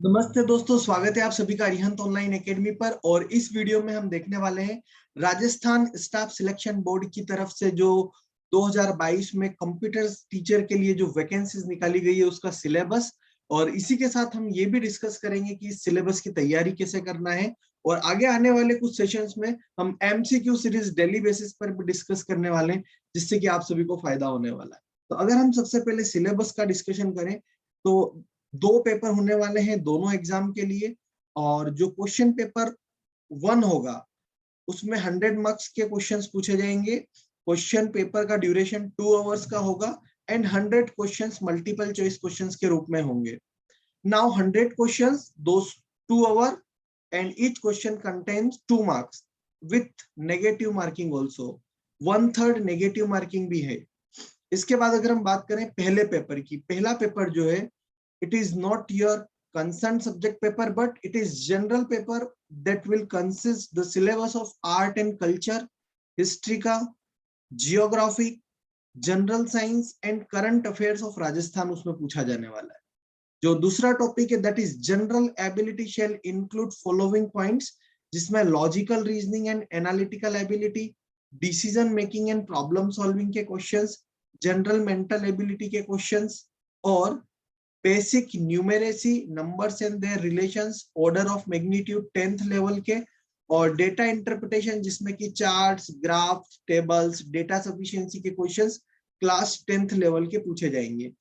नमस्ते दोस्तों, स्वागत है आप सभी का अरिहंत ऑनलाइन एकेडमी पर। और इस वीडियो में हम देखने वाले हैं राजस्थान स्टाफ सिलेक्शन बोर्ड की तरफ से जो 2022 में कंप्यूटर टीचर के लिए जो वैकेंसीज निकाली गई है उसका सिलेबस। और इसी के साथ हम ये भी डिस्कस करेंगे कि इस सिलेबस की तैयारी कैसे करना है। और आगे आने वाले कुछ सेशंस में हम एमसीक्यू सीरीज डेली बेसिस पर भी डिस्कस करने वाले हैं, जिससे कि आप सभी को फायदा होने वाला है। तो अगर हम सबसे पहले सिलेबस का डिस्कशन करें तो दो पेपर होने वाले हैं दोनों एग्जाम के लिए। और जो क्वेश्चन पेपर 1 होगा उसमें 100 मार्क्स के क्वेश्चंस पूछे जाएंगे। क्वेश्चन पेपर का ड्यूरेशन 2 आवर्स का होगा and 100 questions multiple choice questions के रूप में होंगे। Now 100 questions, those 2 our and each question contains 2 marks with negative marking also. 1/3 negative marking भी है। इसके बाद अगर हम बात करें पहले पेपर की, पहला पेपर जो है it is not your concerned subject paper but it is general paper that will consist the syllabus of art and culture, history का, geography, general science and current affairs of Rajasthan उसमें पूछा जाने वाला है। जो दूसरा टॉपिक है that is general ability shall include following points, जिसमें logical reasoning and analytical ability, decision making and problem solving के क्वेश्चंस, जनरल मेंटल एबिलिटी के क्वेश्चंस, और basic numeracy, numbers and their relations, order of magnitude 10th level के, और data interpretation जिसमें कि charts, graphs, tables, data sufficiency के questions class 10th level के पूछे जाएंगे।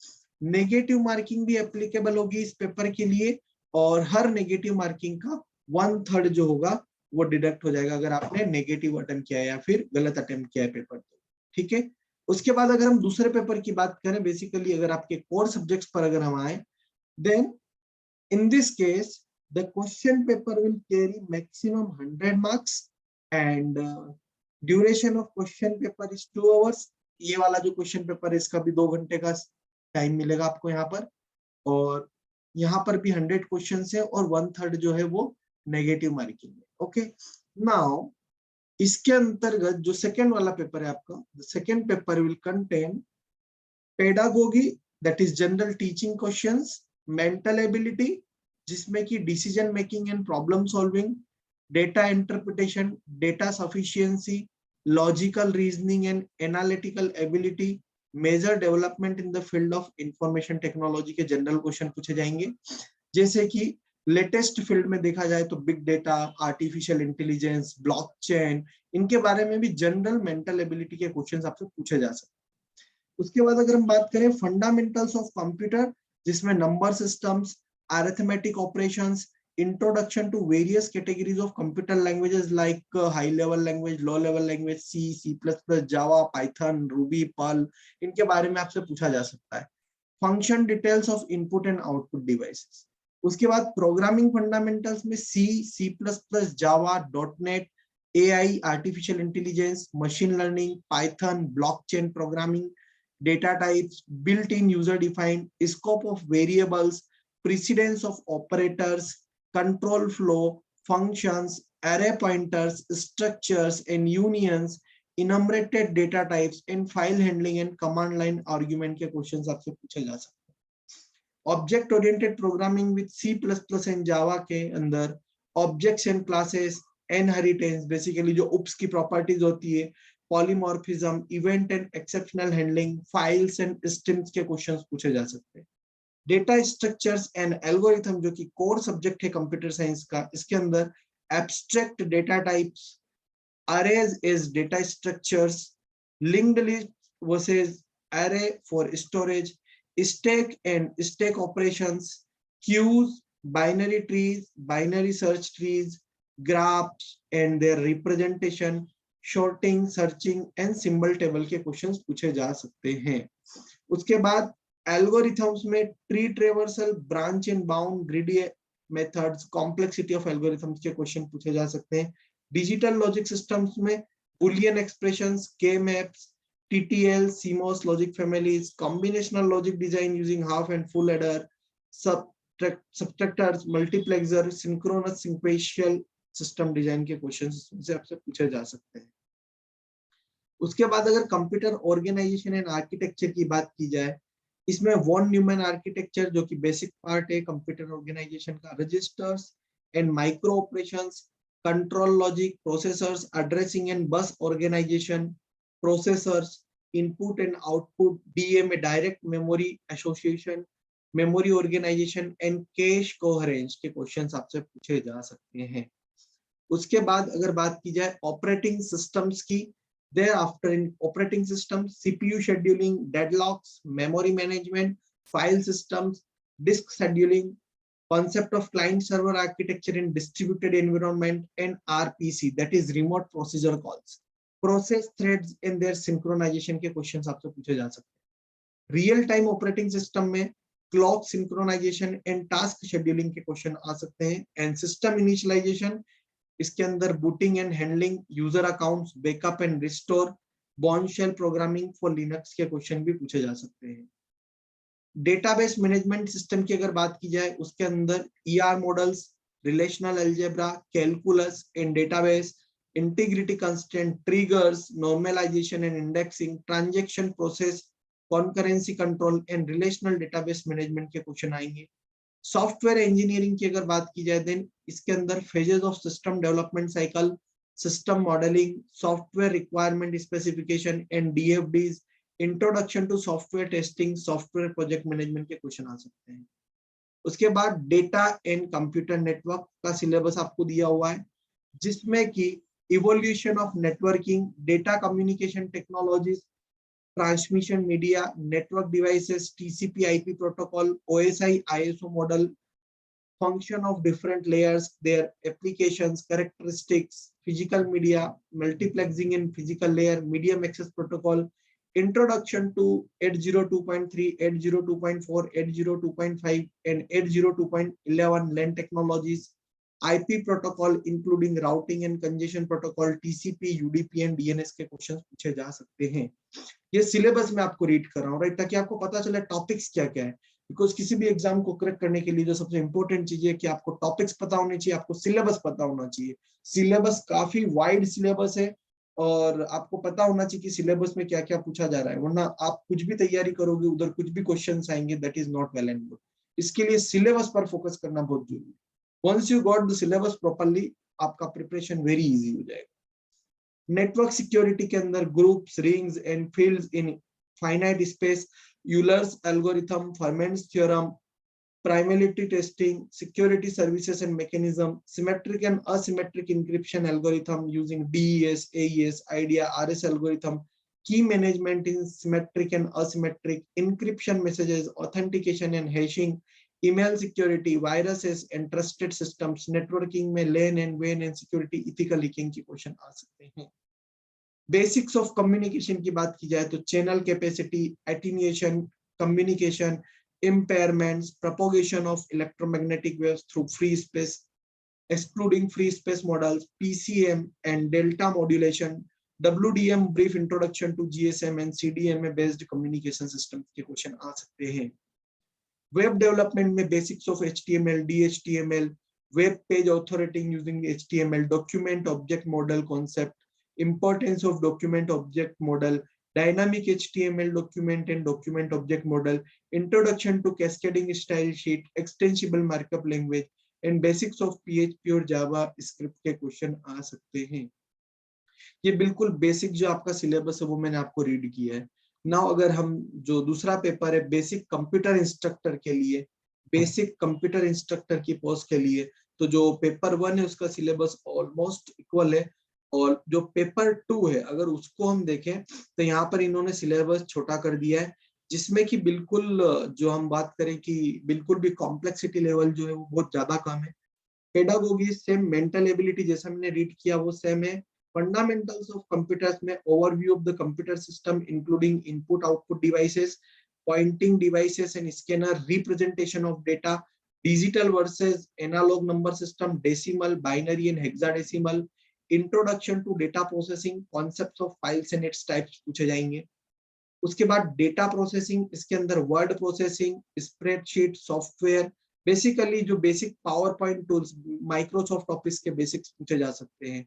नेगेटिव मार्किंग भी एप्लीकेबल होगी इस पेपर के लिए, और हर नेगेटिव मार्किंग का 1/3 जो होगा वो डिडक्ट हो जाएगा अगर आपने नेगेटिव अटेम्प्ट किया है या फिर गलत अटेम्प्ट किया है पेपर। ठीक है। उसके बाद अगर हम दूसरे पेपर की बात करें, बेसिकली अगर आपके कोर सब्जेक्ट्स पर अगर हम आए, then in this case the question paper will carry maximum 100 marks and duration of question paper is 2 hours। ये वाला जो क्वेश्चन पेपर है इसका भी 2 घंटे का टाइम मिलेगा आपको यहाँ पर। और यहाँ पर भी 100 क्वेश्चन है और 1/3 जो है वो नेगेटिव मार्किंग है। ओके, नाउ इसके अंतर्गत जो सेकेंड वाला पेपर है आपका, second paper will contain pedagogy that is general teaching questions, mental ability जिसमें कि decision making and problem solving, data interpretation, data sufficiency, logical reasoning and analytical ability, major development in the field of information technology के general question पूछे जाएंगे। जैसे कि latest field में देखा जाए तो big data, artificial intelligence, blockchain, इनके बारे में भी जनरल मेंटल एबिलिटी के क्वेश्चंस आपसे पूछे जा सकते हैं। उसके बाद अगर हम बात करें फंडामेंटल्स ऑफ कंप्यूटर, जिसमें number systems, arithmetic operations, introduction to various categories of computer languages like high level language, low level language, C, C plus plus, Java, Python, Ruby, Perl, इनके बारे में आपसे पूछा जा सकता है। Function details of input and output devices. उसके बाद प्रोग्रामिंग फंडामेंटल्स में C, C plus plus, Java, dot net, AI, artificial intelligence, machine learning, Python, blockchain programming, data types, built-in user-defined, scope of variables, precedence of operators, control flow, functions, array pointers, structures and unions, enumerated data types, and file handling and command line argument के questions आपसे पूछे जा सकते हैं। Object oriented programming with C++ and Java के अंदर objects and classes, inheritance, basically जो OOPs की प्रॉपर्टीज होती है, polymorphism, event and exceptional handling, files and streams के क्वेश्चंस पूछे जा सकते हैं। डेटा स्ट्रक्चर्स एंड एल्गोरिथम जो कि कोर सब्जेक्ट है कंप्यूटर साइंस का, इसके अंदर abstract data types, arrays as data structures, linked list versus array for storage, stack and stack operations, queues, binary trees, binary search trees, graphs and their representation, sorting, searching and symbol table के questions पूछे जा सकते हैं। उसके बाद algorithms में tree traversal, branch and bound, greedy methods, complexity of algorithms के question पूछे जा सकते हैं। डिजिटल लॉजिक सिस्टम्स में Boolean expressions, K maps, TTL, CMOS logic families, combinational logic design using half and full adder, subtractors, multiplexer, synchronous sequential system design के questions से आपसे पूछे जा सकते हैं। उसके बाद अगर कंप्यूटर ऑर्गेनाइजेशन एंड आर्किटेक्चर की बात की जाए इसमें वॉन न्यूमैन आर्किटेक्चर जो कि बेसिक पार्ट है कंप्यूटर ऑर्गेनाइजेशन का, registers and micro operations, control logic, processors, addressing and bus organisation, processors, input and output, DMA direct memory association, memory organisation and cache coherence के questions आपसे पूछे जा सकते हैं। उसके बाद अगर बात की जाए ऑपरेटिंग सिस्टम्स की, thereafter in operating systems CPU scheduling, deadlocks, memory management, file systems, disk scheduling, concept of client server architecture in distributed environment, and RPC, that is remote procedure calls, process threads and their synchronization के questions आपसे पूछे जा सकते हैं। Real time operating system में clock synchronization and task scheduling के question आ सकते हैं, एंड सिस्टम इनिशियलाइजेशन, इसके अंदर booting and handling, user accounts, backup and restore, Bourne shell programming for Linux के क्वेश्चन भी पूछे जा सकते हैं। डेटाबेस मैनेजमेंट सिस्टम की अगर बात की जाए, उसके अंदर ER models, relational algebra, calculus and database, integrity constraint, triggers, normalisation and indexing, transaction process, concurrency control and relational database management के क्वेश्चन आएंगे। सॉफ्टवेयर इंजीनियरिंग की अगर बात की जाए देन इसके अंदर phases of system development cycle, system modelling, software requirement specification and DFDs, introduction to software testing, software project management के क्वेश्चन आ सकते हैं। उसके बाद डेटा एंड कंप्यूटर नेटवर्क का सिलेबस आपको दिया हुआ है, जिसमें कि evolution of networking, data communication technologies, transmission media, network devices, TCP IP protocol, OSI ISO model, function of different layers, their applications, characteristics, physical media, multiplexing in physical layer, medium access protocol, introduction to 802.3, 802.4, 802.5 and 802.11 LAN technologies, IP protocol including routing and congestion protocol, TCP, UDP and DNS के questions पूछे जा सकते हैं। ये syllabus में आपको read कर रहा हूँ, राइट, ताकि आपको पता चले टॉपिक्स क्या क्या है, बिकॉज किसी भी एग्जाम को क्रैक करने के लिए जो सबसे इंपॉर्टेंट चीज है कि आपको टॉपिक्स पता होने चाहिए, आपको सिलेबस पता होना चाहिए। सिलेबस काफी वाइड सिलेबस है और आपको पता होना चाहिए कि सिलेबस में क्या क्या पूछा जा रहा है, वरना आप कुछ भी तैयारी करोगे उधर कुछ भी क्वेश्चन आएंगे, that is not well and good. इसके लिए सिलेबस पर फोकस करना बहुत जरूरी है। Once you got the syllabus properly, आपका प्रिपरेशन वेरी इजी हो जाएगा। नेटवर्क सिक्योरिटी के अंदर groups, rings and fields in finite space, Euler's algorithm, Fermat's theorem, primality testing, security services and mechanism, symmetric and asymmetric encryption algorithm using DES, AES, IDEA, RS algorithm, key management in symmetric and asymmetric encryption messages, authentication and hashing, email security, viruses and trusted systems, networking में LAN and WAN and security ethical hacking की question आ सकते हैं। Basics of communication की बात की जाए तो channel capacity, attenuation, communication, impairments, propagation of electromagnetic waves through free space, excluding free space models, PCM and delta modulation, WDM brief introduction to GSM and CDMA based communication systems के question आ सकते हैं। Web development में basics of HTML, DHTML, web page authoring using HTML, document object model concept, importance of document object model, dynamic HTML document and document object model, introduction to cascading style sheet, extensible markup language and basics of PHP और Java script के question आ सकते हैं। ये बिल्कुल basic जो आपका syllabus है वो मैंने आपको रीड किया है। नाउ अगर हम जो दूसरा पेपर है बेसिक कंप्यूटर इंस्ट्रक्टर के लिए, बेसिक कंप्यूटर इंस्ट्रक्टर की पोस्ट के लिए, तो जो पेपर 1 है उसका सिलेबस ऑलमोस्ट इक्वल है, और जो पेपर 2 है अगर उसको हम देखें तो यहाँ पर इन्होंने सिलेबस छोटा कर दिया है, जिसमें कि बिल्कुल जो हम बात करें कि बिल्कुल भी कॉम्प्लेक्सिटी लेवल जो है वो बहुत ज्यादा कम है। पेडागोगी सेम, मेंटल एबिलिटी जैसा मैंने रीड किया वो सेम है। फंडामेंटल्स ऑफ कंप्यूटर्स में overview of the computer system including input output devices, pointing devices and scanner, representation of data, digital versus analog number system, decimal, binary and hexadecimal, introduction to data processing, concepts of files and its types पूछे जाएंगे। उसके बाद data processing, इसके अंदर word processing, spreadsheet, software, basically जो basic PowerPoint tools, Microsoft Office के basics पूछे जा सकते हैं।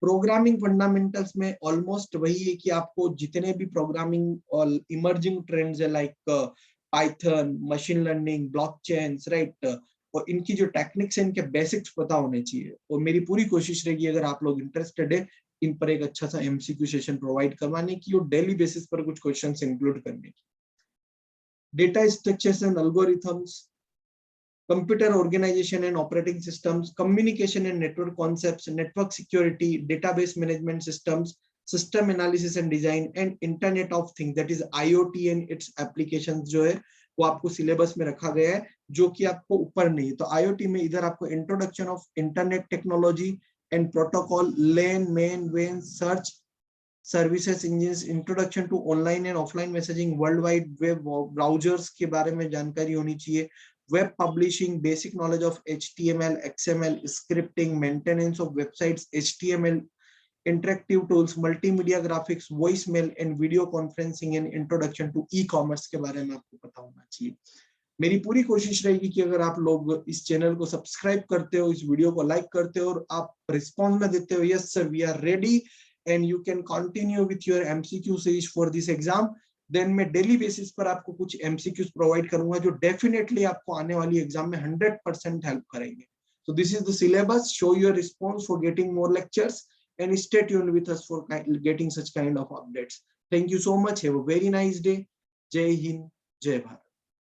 प्रोग्रामिंग फंडामेंटल्स में ऑलमोस्ट वही है कि आपको जितने भी प्रोग्रामिंग और इमर्जिंग ट्रेंड्स है like Python, machine learning, blockchain, right, और इनकी जो टेक्निक्स है इनके बेसिक्स पता होने चाहिए। और मेरी पूरी कोशिश रहेगी अगर आप लोग इंटरेस्टेड है इन पर एक अच्छा सा एमसीक्यू सेशन प्रोवाइड करवाने की और डेली बेसिस पर कुछ क्वेश्चंस इंक्लूड करने की। Data structures and algorithms, computer organization and operating systems, communication and network concepts, network security, database management systems, system analysis and design, and internet of things, that is IoT and its applications जो है वो आपको syllabus में रखा गया है, जो कि आपको ऊपर नहीं है। तो IoT में इधर आपको introduction of internet technology and protocol, LAN, MAN, वेन, search services engines, introduction to online and offline messaging, world wide web browsers के बारे में जानकारी होनी चाहिए, web publishing, basic knowledge of HTML, XML, scripting, maintenance of websites, HTML, interactive tools, multimedia graphics, voicemail and video conferencing, and introduction to e-commerce के बारे में आपको पता होना चाहिए। मेरी पूरी कोशिश रहेगी कि अगर आप लोग इस चैनल को सब्सक्राइब करते हो, इस वीडियो को लाइक करते हो और आप रिस्पॉन्स में देते हो yes sir we are ready and you can continue with your MCQ series for this exam, then मैं डेली बेसिस पर आपको कुछ एमसीक्यूज प्रोवाइड करूंगा जो डेफिनेटली आपको आने वाली एग्जाम में 100% हेल्प करेंगे। So this is the syllabus. Show your response for getting more lectures and stay tuned with us for getting such kind of updates. Thank you so much. Have a very nice day. Jai Hind, Jai Bharat.